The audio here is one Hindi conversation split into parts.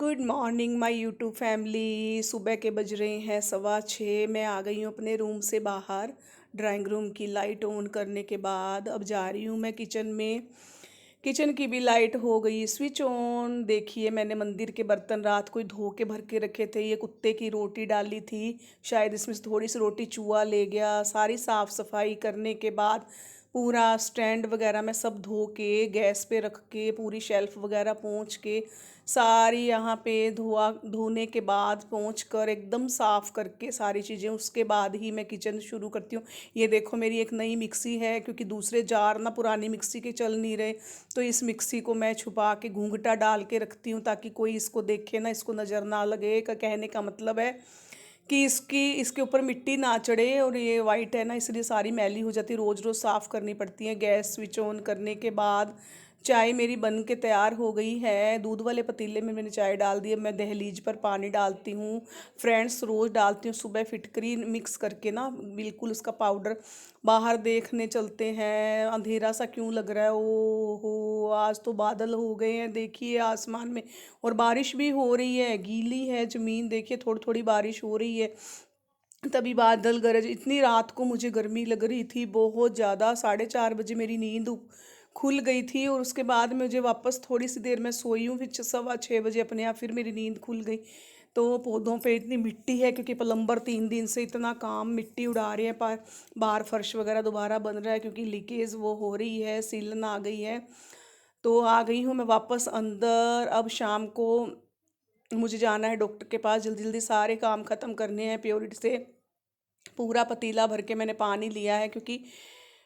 Good morning my YouTube family. सुबह के बज रहे हैं 6:15। मैं आ गई हूँ अपने रूम से बाहर। ड्राइंग रूम की लाइट ऑन करने के बाद अब जा रही हूँ मैं किचन में। किचन की भी लाइट हो गई स्विच ऑन। देखिए, मैंने मंदिर के बर्तन रात को ही धो के भर के रखे थे। ये कुत्ते की रोटी डाली थी, शायद इसमें से थोड़ी सी रोटी चूहा ले गया। सारी साफ़ सफाई करने के बाद पूरा स्टैंड वगैरह मैं सब धो के गैस पे रख के पूरी शेल्फ वगैरह पोंछ के सारी यहाँ पे धोआ धोने के बाद पोंछ कर एकदम साफ़ करके सारी चीज़ें उसके बाद ही मैं किचन शुरू करती हूँ। ये देखो, मेरी एक नई मिक्सी है क्योंकि दूसरे जार ना पुरानी मिक्सी के चल नहीं रहे, तो इस मिक्सी को मैं छुपा के घूंघटा डाल के रखती हूँ ताकि कोई इसको देखे ना, इसको नज़र ना लगे। का कहने का मतलब है कि इसके ऊपर मिट्टी ना चढ़े। और ये वाइट है ना, इसलिए सारी मैली हो जाती है, रोज़ रोज़ साफ़ करनी पड़ती है। गैस स्विच ऑन करने के बाद चाय मेरी बन के तैयार हो गई है। दूध वाले पतीले में मैंने चाय डाल दी है। मैं दहलीज पर पानी डालती हूँ, फ्रेंड्स रोज़ डालती हूँ सुबह फिटकरी मिक्स करके ना, बिल्कुल उसका पाउडर। बाहर देखने चलते हैं, अंधेरा सा क्यों लग रहा है। ओ हो, आज तो बादल हो गए हैं देखिए आसमान में, और बारिश भी हो रही है। गीली है ज़मीन, देखिए थोड़ी थोड़ी बारिश हो रही है। तभी बादल गरज। इतनी रात को मुझे गर्मी लग रही थी बहुत ज़्यादा। 4:30 बजे मेरी नींद खुल गई थी, और उसके बाद मुझे वापस थोड़ी सी देर मैं सोई हूँ, फिर 6:15 बजे अपने आप फिर मेरी नींद खुल गई। तो पौधों पे इतनी मिट्टी है क्योंकि प्लम्बर 3 दिन से इतना काम मिट्टी उड़ा रहे हैं, पर बाहर फर्श वगैरह दोबारा बन रहा है क्योंकि लीकेज वो हो रही है, सीलन आ गई है। तो आ गई हूँ मैं वापस अंदर। अब शाम को मुझे जाना है डॉक्टर के पास, जल्दी जल्दी सारे काम ख़त्म करने हैं प्योरिटी से। पूरा पतीला भर के मैंने पानी लिया है क्योंकि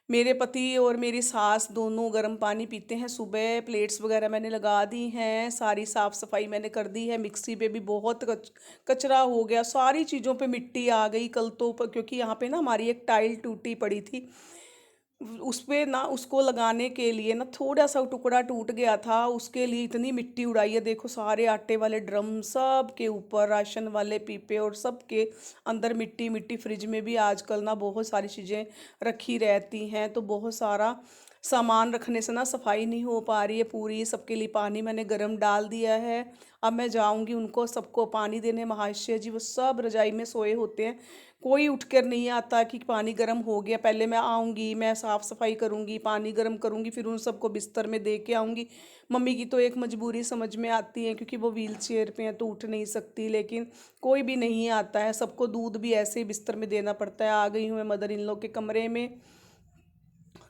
मेरे पति और मेरी सास दोनों गर्म पानी पीते हैं सुबह। प्लेट्स वगैरह मैंने लगा दी हैं, सारी साफ़ सफाई मैंने कर दी है। मिक्सी पे भी बहुत कचरा हो गया, सारी चीज़ों पे मिट्टी आ गई कल तो। क्योंकि यहाँ पे ना हमारी एक टाइल टूटी पड़ी थी, उस पे ना उसको लगाने के लिए ना थोड़ा सा टुकड़ा टूट गया था, उसके लिए इतनी मिट्टी उड़ाई है। देखो, सारे आटे वाले ड्रम सब के ऊपर, राशन वाले पीपे और सब के अंदर मिट्टी मिट्टी। फ्रिज में भी आजकल ना बहुत सारी चीज़ें रखी रहती हैं, तो बहुत सारा सामान रखने से ना सफाई नहीं हो पा रही है पूरी। सबके लिए पानी मैंने गर्म डाल दिया है। अब मैं जाऊंगी उनको सबको पानी देने। महाशय जी वो सब रजाई में सोए होते हैं, कोई उठकर नहीं आता कि पानी गर्म हो गया। पहले मैं आऊँगी, मैं साफ़ सफाई करूँगी, पानी गर्म करूँगी, फिर उन सबको बिस्तर में दे के आऊँगी। मम्मी की तो एक मजबूरी समझ में आती है क्योंकि वो व्हील चेयर पे हैं तो उठ नहीं सकती, लेकिन कोई भी नहीं आता है, सबको दूध भी ऐसे ही बिस्तर में देना पड़ता है। आ गई हूँ मैं मदर इन लॉ के कमरे में।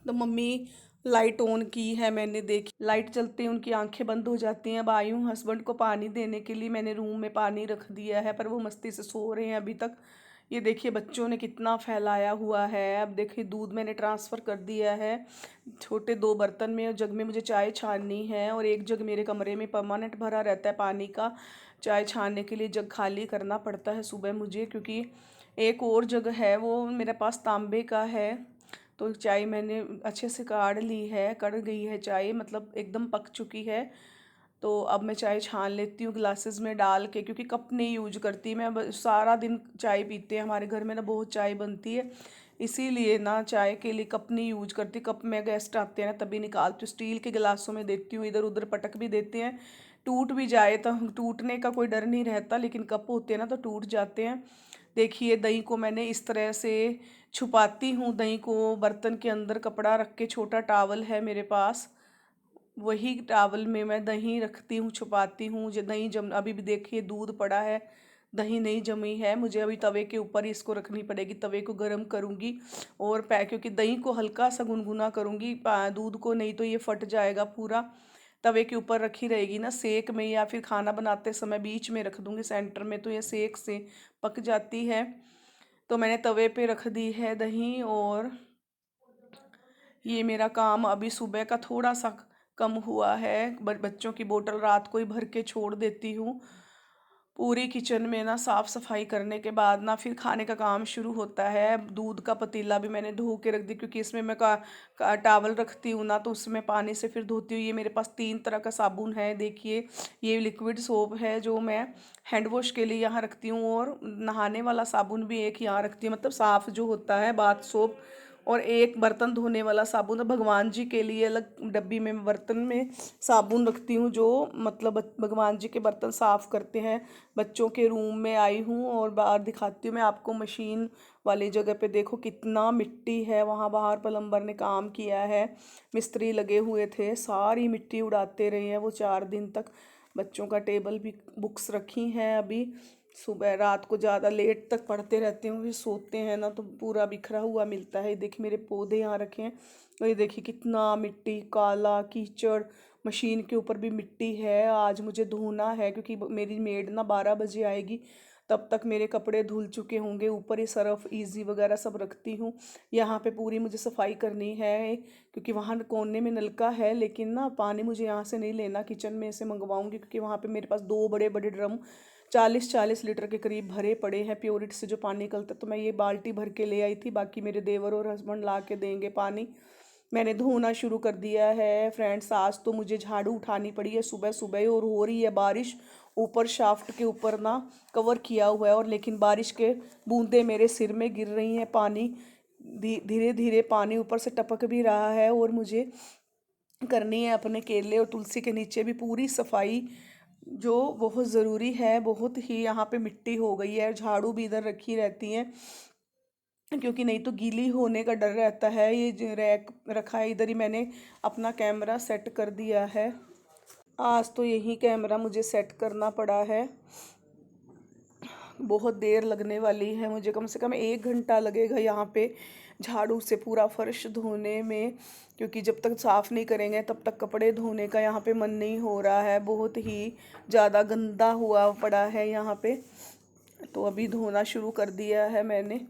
तो मम्मी लाइट ऑन की है मैंने, देखी लाइट जलते ही उनकी आंखें बंद हो जाती हैं। अब आई हूँ हस्बैंड को पानी देने के लिए। मैंने रूम में पानी रख दिया है पर वो मस्ती से सो रहे हैं अभी तक। ये देखिए बच्चों ने कितना फैलाया हुआ है। अब देखिए दूध मैंने ट्रांसफ़र कर दिया है छोटे 2 बर्तन में, और जग में मुझे चाय छाननी है, और एक जग मेरे कमरे में परमानेंट भरा रहता है पानी का। चाय छानने के लिए जग खाली करना पड़ता है सुबह मुझे, क्योंकि एक और जग है वो मेरे पास तांबे का है। तो चाय मैंने अच्छे से काढ़ ली है, कढ़ गई है चाय, मतलब एकदम पक चुकी है। तो अब मैं चाय छान लेती हूँ ग्लासेस में डाल के, क्योंकि कप नहीं यूज करती मैं। सारा दिन चाय पीते हैं हमारे घर में ना, बहुत चाय बनती है, इसीलिए ना चाय के लिए कप नहीं यूज करती। कप में गेस्ट आते हैं ना तभी निकालती हूँ, स्टील के गिलासों में देती हूँ। इधर उधर पटक भी देते हैं, टूट भी जाए तो टूटने का कोई डर नहीं रहता, लेकिन कप होते हैं ना तो टूट जाते हैं। देखिए दही को मैंने इस तरह से छुपाती हूँ। दही को बर्तन के अंदर कपड़ा रख के, छोटा टावल है मेरे पास, वही टावल में मैं दही रखती हूँ, छुपाती हूँ। जो दही जम, अभी भी देखिए दूध पड़ा है, दही नहीं जमी है। मुझे अभी तवे के ऊपर ही इसको रखनी पड़ेगी, तवे को गर्म करूँगी और क्योंकि दही को हल्का सा गुनगुना करूँगी दूध को, नहीं तो ये फट जाएगा पूरा। तवे के ऊपर रखी रहेगी ना सेक में, या फिर खाना बनाते समय बीच में रख दूँगी सेंटर में, तो ये सेक से पक जाती है। तो मैंने तवे पे रख दी है दही, और ये मेरा काम अभी सुबह का थोड़ा सा कम हुआ है। बच्चों की बोतल रात को ही भर के छोड़ देती हूँ। पूरी किचन में ना साफ सफाई करने के बाद ना फिर खाने का काम शुरू होता है। दूध का पतीला भी मैंने धो के रख दी, क्योंकि इसमें मैं टावल रखती हूँ ना, तो उसमें पानी से फिर धोती हूँ। ये मेरे पास 3 तरह का साबुन है देखिए। ये लिक्विड सोप है जो मैं हैंड वॉश के लिए यहाँ रखती हूँ, और नहाने वाला साबुन भी एक यहाँ रखती हूँ, मतलब साफ़ जो होता है बाथ सोप। और एक बर्तन धोने वाला साबुन है। भगवान जी के लिए अलग डब्बी में बर्तन में साबुन रखती हूँ, जो मतलब भगवान जी के बर्तन साफ़ करते हैं। बच्चों के रूम में आई हूँ और बाहर दिखाती हूँ मैं आपको। मशीन वाली जगह पे देखो कितना मिट्टी है, वहाँ बाहर प्लम्बर ने काम किया है, मिस्त्री लगे हुए थे, सारी मिट्टी उड़ाते रहे हैं वो 4 दिन तक। बच्चों का टेबल भी, बुक्स रखी हैं अभी। सुबह रात को ज़्यादा लेट तक पढ़ते रहते हैं, फिर सोते हैं ना तो पूरा बिखरा हुआ मिलता है। ये देखिए मेरे पौधे यहाँ रखे हैं, और ये देखिए कितना मिट्टी, काला कीचड़, मशीन के ऊपर भी मिट्टी है। आज मुझे धोना है क्योंकि मेरी मेड ना 12 बजे आएगी, तब तक मेरे कपड़े धुल चुके होंगे। ऊपर ही सर्फ इजी वगैरह सब रखती हूँ। यहाँ पे पूरी मुझे सफाई करनी है क्योंकि वहाँ कोने में नलका है, लेकिन ना पानी मुझे यहाँ से नहीं लेना, किचन में से मंगवाऊंगी, क्योंकि वहाँ पे मेरे पास 2 बड़े बड़े ड्रम 40-40 लीटर के करीब भरे पड़े हैं प्योरिट से जो पानी निकलता है। तो मैं ये बाल्टी भर के ले आई थी, बाकी मेरे देवर और हस्बैंड ला के देंगे पानी। मैंने धोना शुरू कर दिया है फ्रेंड्स। आज तो मुझे झाड़ू उठानी पड़ी है सुबह सुबह, और हो रही है बारिश। ऊपर शाफ्ट के ऊपर ना कवर किया हुआ है, और लेकिन बारिश के बूंदे मेरे सिर में गिर रही हैं। पानी धीरे धीरे पानी ऊपर से टपक भी रहा है, और मुझे करनी है अपने केले और तुलसी के नीचे भी पूरी सफाई, जो बहुत ज़रूरी है। बहुत ही यहाँ पे मिट्टी हो गई है, झाड़ू भी इधर रखी रहती है क्योंकि नहीं तो गीली होने का डर रहता है। ये जो रैक रखा है इधर ही मैंने अपना कैमरा सेट कर दिया है। आज तो यही कैमरा मुझे सेट करना पड़ा है, बहुत देर लगने वाली है मुझे, कम से कम 1 घंटा लगेगा यहाँ पे झाड़ू से पूरा फर्श धोने में, क्योंकि जब तक साफ़ नहीं करेंगे तब तक कपड़े धोने का यहाँ पे मन नहीं हो रहा है। बहुत ही ज़्यादा गंदा हुआ पड़ा है यहाँ पे। तो अभी धोना शुरू कर दिया है मैंने,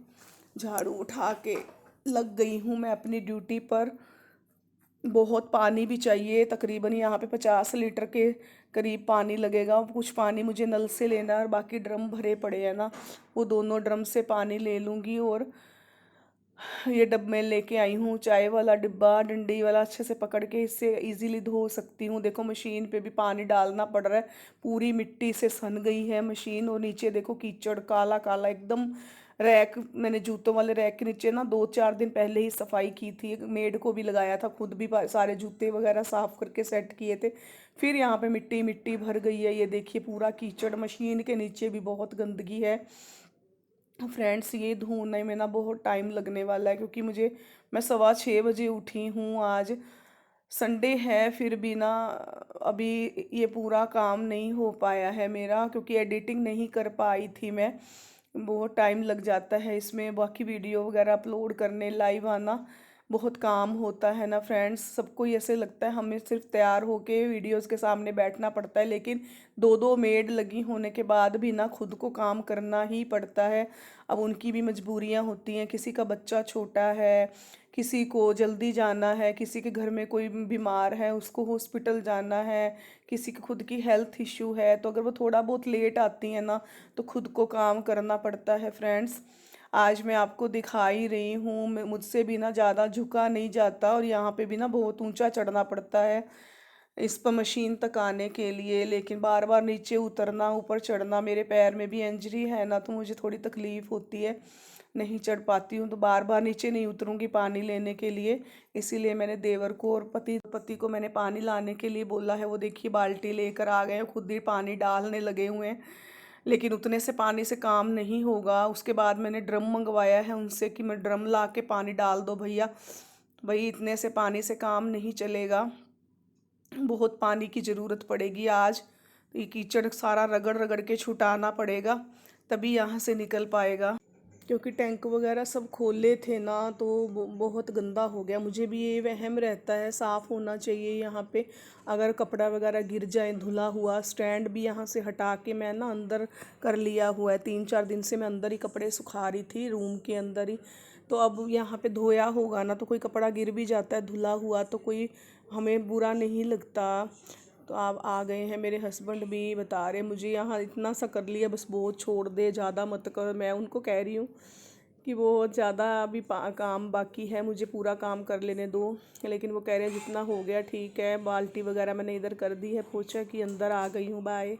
झाड़ू उठा के लग गई हूँ मैं अपनी ड्यूटी पर। बहुत पानी भी चाहिए, तकरीबन यहाँ पे 50 लीटर के करीब पानी लगेगा। कुछ पानी मुझे नल से लेना है और बाकी ड्रम भरे पड़े हैं ना, वो दोनों ड्रम से पानी ले लूँगी। और ये डब में लेके आई हूँ चाय वाला डिब्बा, डंडी वाला, अच्छे से पकड़ के इससे इजीली धो सकती हूँ। देखो मशीन पे भी पानी डालना पड़ रहा है, पूरी मिट्टी से सन गई है मशीन। और नीचे देखो कीचड़ काला काला एकदम। रैक मैंने जूतों वाले रैक के नीचे ना 2-4 दिन पहले ही सफाई की थी, मेड को भी लगाया था, खुद भी सारे जूते वगैरह साफ करके सेट किए थे। फिर यहाँ पे मिट्टी मिट्टी भर गई है, ये देखिए पूरा कीचड़। मशीन के नीचे भी बहुत गंदगी है फ्रेंड्स। ये धोने में ना बहुत टाइम लगने वाला है, क्योंकि मैं 6:15 बजे उठी हूँ आज। संडे है फिर भी ना अभी ये पूरा काम नहीं हो पाया है मेरा, क्योंकि एडिटिंग नहीं कर पाई थी मैं। बहुत टाइम लग जाता है इसमें, बाकी वीडियो वगैरह अपलोड करने, लाइव आना, बहुत काम होता है ना फ्रेंड्स। सबको ही ऐसे लगता है हमें सिर्फ तैयार होके वीडियोस के सामने बैठना पड़ता है, लेकिन 2-2 मेड लगी होने के बाद भी ना खुद को काम करना ही पड़ता है। अब उनकी भी मजबूरियां होती हैं, किसी का बच्चा छोटा है, किसी को जल्दी जाना है, किसी के घर में कोई बीमार है उसको हॉस्पिटल जाना है, किसी की खुद की हेल्थ इश्यू है। तो अगर वो थोड़ा बहुत लेट आती है ना तो खुद को काम करना पड़ता है फ्रेंड्स। आज मैं आपको दिखा ही रही हूँ, मुझसे भी ना ज़्यादा झुका नहीं जाता, और यहाँ पे भी ना बहुत ऊंचा चढ़ना पड़ता है इस पर मशीन तक आने के लिए। लेकिन बार बार नीचे उतरना ऊपर चढ़ना, मेरे पैर में भी इंजरी है ना, तो मुझे थोड़ी तकलीफ़ होती है, नहीं चढ़ पाती हूँ। तो बार बार नीचे नहीं उतरूँगी पानी लेने के लिए, इसीलिए मैंने देवर को और पति को मैंने पानी लाने के लिए बोला है। वो देखिए बाल्टी लेकर आ गए हैं, खुद ही पानी डालने लगे हुए हैं। लेकिन उतने से पानी से काम नहीं होगा। उसके बाद मैंने ड्रम मंगवाया है उनसे कि मैं ड्रम ला के पानी डाल दो भैया, भाई इतने से पानी से काम नहीं चलेगा, बहुत पानी की ज़रूरत पड़ेगी आज। ये कीचड़ सारा रगड़ रगड़ के छुटाना पड़ेगा, तभी यहाँ से निकल पाएगा। क्योंकि टैंक वगैरह सब खोले थे ना, तो बहुत गंदा हो गया। मुझे भी ये वहम रहता है, साफ़ होना चाहिए यहाँ पे। अगर कपड़ा वगैरह गिर जाए धुला हुआ, स्टैंड भी यहाँ से हटा के मैं ना अंदर कर लिया हुआ है। 3-4 दिन से मैं अंदर ही कपड़े सुखा रही थी, रूम के अंदर ही। तो अब यहाँ पे धोया होगा ना, तो कोई कपड़ा गिर भी जाता है धुला हुआ तो कोई हमें बुरा नहीं लगता। तो आप आ गए हैं, मेरे हस्बैंड भी बता रहे मुझे यहाँ इतना सा कर लिया बस, बहुत छोड़ दे, ज़्यादा मत कर। मैं उनको कह रही हूँ कि बहुत ज़्यादा अभी काम बाकी है, मुझे पूरा काम कर लेने दो। लेकिन वो कह रहे हैं जितना हो गया ठीक है। बाल्टी वगैरह मैंने इधर कर दी है, पोछा कि अंदर आ गई हूँ। बाय।